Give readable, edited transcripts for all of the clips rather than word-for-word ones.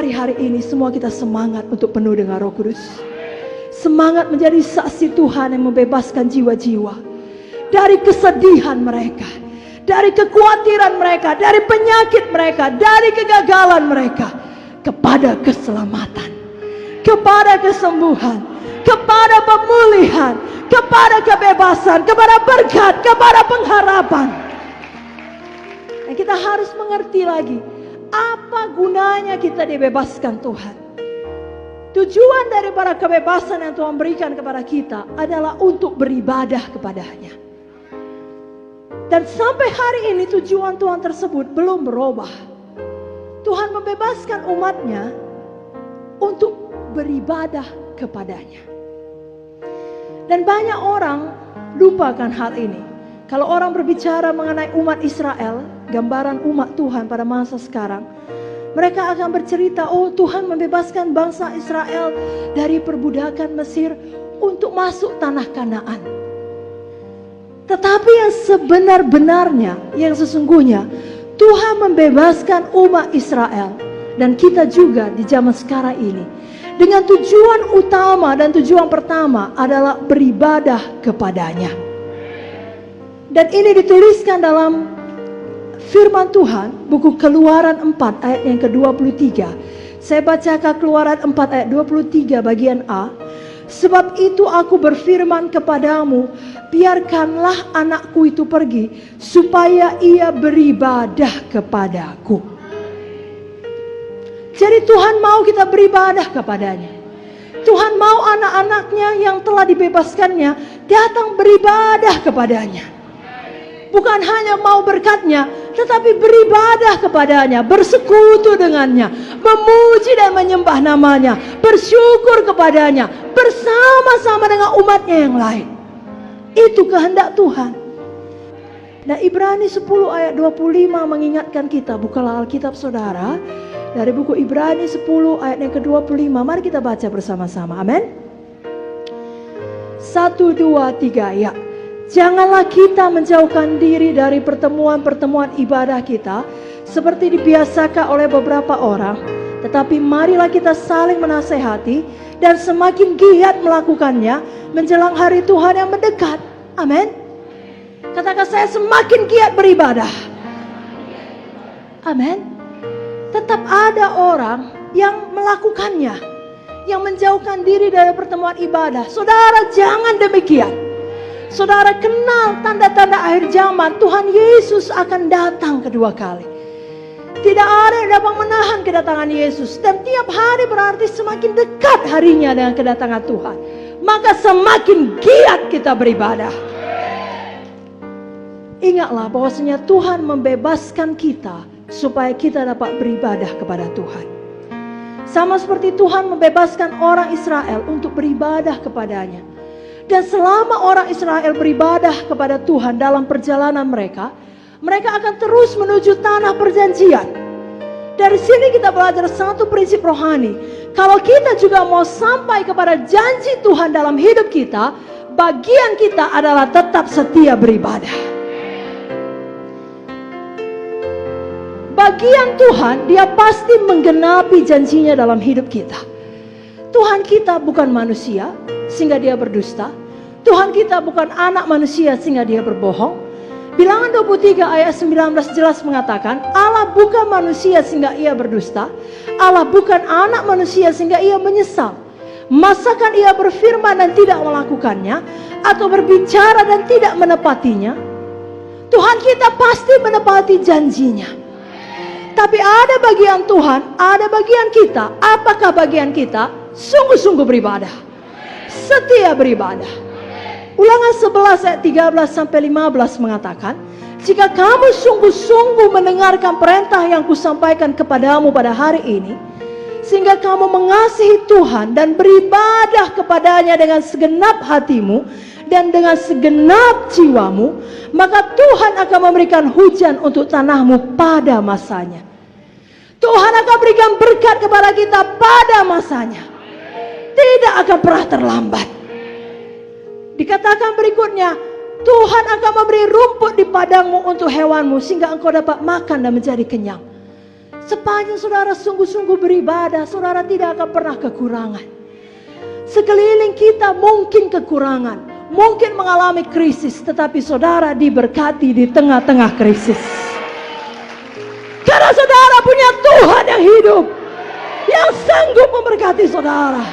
Mari hari ini semua kita semangat untuk penuh dengan Roh Kudus. Semangat menjadi saksi Tuhan yang membebaskan jiwa-jiwa dari kesedihan mereka, dari kekhawatiran mereka, dari penyakit mereka, dari kegagalan mereka, kepada keselamatan, kepada kesembuhan, kepada pemulihan, kepada kebebasan, kepada berkat, kepada pengharapan. Dan kita harus mengerti lagi, apa gunanya kita dibebaskan Tuhan. Tujuan daripada kebebasan yang Tuhan berikan kepada kita adalah untuk beribadah kepada-Nya. Dan sampai hari ini tujuan Tuhan tersebut belum berubah. Tuhan membebaskan umat-Nya untuk beribadah kepada-Nya. Dan banyak orang lupakan hal ini. Kalau orang berbicara mengenai umat Israel, gambaran umat Tuhan pada masa sekarang, mereka akan bercerita, oh Tuhan membebaskan bangsa Israel dari perbudakan Mesir untuk masuk tanah Kanaan. Tetapi yang sebenar-benarnya, yang sesungguhnya, Tuhan membebaskan umat Israel dan kita juga di zaman sekarang ini dengan tujuan utama dan tujuan pertama adalah beribadah kepada-Nya. Dan ini dituliskan dalam firman Tuhan, buku Keluaran 4 ayat yang ke-23. Saya bacakan Keluaran 4 ayat 23 bagian A. Sebab itu aku berfirman kepadamu, biarkanlah anakku itu pergi, supaya ia beribadah kepadaku. Jadi Tuhan mau kita beribadah kepada-Nya. Tuhan mau anak-anaknya yang telah dibebaskannya datang beribadah kepada-Nya. Bukan hanya mau berkat-Nya, tetapi beribadah kepada-Nya, bersekutu dengan-Nya, memuji dan menyembah nama-Nya, bersyukur kepada-Nya, bersama-sama dengan umat-Nya yang lain. Itu kehendak Tuhan. Nah, Ibrani 10 ayat 25 mengingatkan kita, bukalah Alkitab saudara, dari buku Ibrani 10 ayat yang ke-25. Mari kita baca bersama-sama, amin. 1, 2, 3, ya. Janganlah kita menjauhkan diri dari pertemuan-pertemuan ibadah kita seperti dibiasakan oleh beberapa orang, tetapi marilah kita saling menasehati dan semakin giat melakukannya menjelang hari Tuhan yang mendekat. Amin. Katakan, saya semakin giat beribadah. Amin. Tetap ada orang yang melakukannya, yang menjauhkan diri dari pertemuan ibadah. Saudara, jangan demikian. Saudara kenal tanda-tanda akhir zaman, Tuhan Yesus akan datang kedua kali. Tidak ada yang dapat menahan kedatangan Yesus. Dan tiap hari berarti semakin dekat harinya dengan kedatangan Tuhan. Maka semakin giat kita beribadah. Ingatlah bahwasanya Tuhan membebaskan kita supaya kita dapat beribadah kepada Tuhan. Sama seperti Tuhan membebaskan orang Israel untuk beribadah kepada-Nya. Dan selama orang Israel beribadah kepada Tuhan dalam perjalanan mereka, mereka akan terus menuju tanah perjanjian. Dari sini kita belajar satu prinsip rohani. Kalau kita juga mau sampai kepada janji Tuhan dalam hidup kita, bagian kita adalah tetap setia beribadah. Bagian Tuhan, Dia pasti menggenapi janjinya dalam hidup kita. Tuhan kita bukan manusia sehingga Dia berdusta. Tuhan kita bukan anak manusia sehingga Dia berbohong. Bilangan 23 ayat 19 jelas mengatakan, Allah bukan manusia sehingga Ia berdusta. Allah bukan anak manusia sehingga Ia menyesal. Masakan Ia berfirman dan tidak melakukannya, atau berbicara dan tidak menepatinya? Tuhan kita pasti menepati janjinya. Tapi ada bagian Tuhan, ada bagian kita. Apakah bagian kita? Sungguh-sungguh beribadah, setia beribadah. Ulangan 11 ayat 13 sampai 15 mengatakan, jika kamu sungguh-sungguh mendengarkan perintah yang kusampaikan kepadamu pada hari ini, sehingga kamu mengasihi Tuhan dan beribadah kepadanya dengan segenap hatimu dan dengan segenap jiwamu, maka Tuhan akan memberikan hujan untuk tanahmu pada masanya. Tuhan akan berikan berkat kepada kita pada masanya. Tidak akan pernah terlambat. Dikatakan berikutnya, Tuhan akan memberi rumput di padangmu untuk hewanmu, sehingga engkau dapat makan dan menjadi kenyang. Sepanjang saudara sungguh-sungguh beribadah, saudara tidak akan pernah kekurangan. Sekeliling kita mungkin kekurangan, mungkin mengalami krisis, tetapi saudara diberkati di tengah-tengah krisis. Karena saudara punya Tuhan yang hidup, yang sanggup memberkati saudara.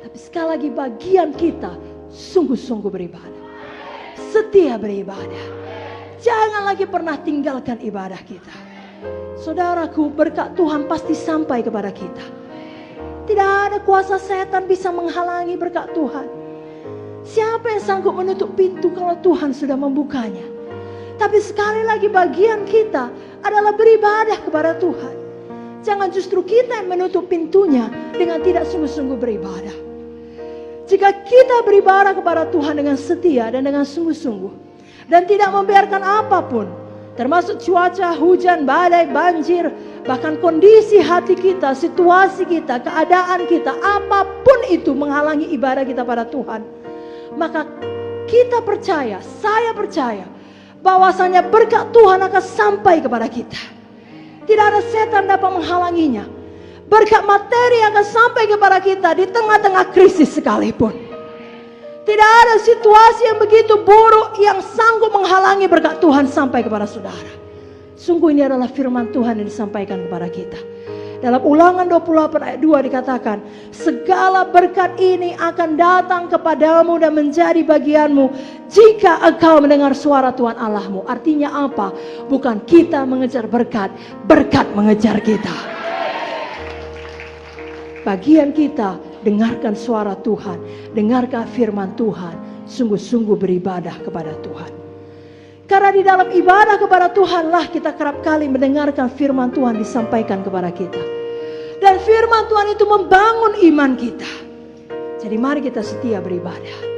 Tapi sekali lagi bagian kita sungguh-sungguh beribadah, setia beribadah. Jangan lagi pernah tinggalkan ibadah kita. Saudaraku, berkat Tuhan pasti sampai kepada kita. Tidak ada kuasa setan bisa menghalangi berkat Tuhan. Siapa yang sanggup menutup pintu kalau Tuhan sudah membukanya? Tapi sekali lagi bagian kita adalah beribadah kepada Tuhan. Jangan justru kita yang menutup pintunya dengan tidak sungguh-sungguh beribadah. Jika kita beribadah kepada Tuhan dengan setia dan dengan sungguh-sungguh, dan tidak membiarkan apapun, termasuk cuaca, hujan, badai, banjir, bahkan kondisi hati kita, situasi kita, keadaan kita, apapun itu menghalangi ibadah kita pada Tuhan, maka kita percaya, saya percaya, bahwasanya berkat Tuhan akan sampai kepada kita. Tidak ada setan dapat menghalanginya. Berkat materi akan sampai kepada kita di tengah-tengah krisis sekalipun. Tidak ada situasi yang begitu buruk yang sanggup menghalangi berkat Tuhan sampai kepada saudara. Sungguh ini adalah firman Tuhan yang disampaikan kepada kita. Dalam Ulangan 28 ayat 2 dikatakan, segala berkat ini akan datang kepadamu dan menjadi bagianmu jika engkau mendengar suara Tuhan Allahmu. Artinya apa? Bukan kita mengejar berkat, berkat mengejar kita. Bagian kita, dengarkan suara Tuhan, dengarkan firman Tuhan, sungguh-sungguh beribadah kepada Tuhan. Karena di dalam ibadah kepada Tuhanlah kita kerap kali mendengarkan firman Tuhan disampaikan kepada kita. Dan firman Tuhan itu membangun iman kita. Jadi mari kita setia beribadah.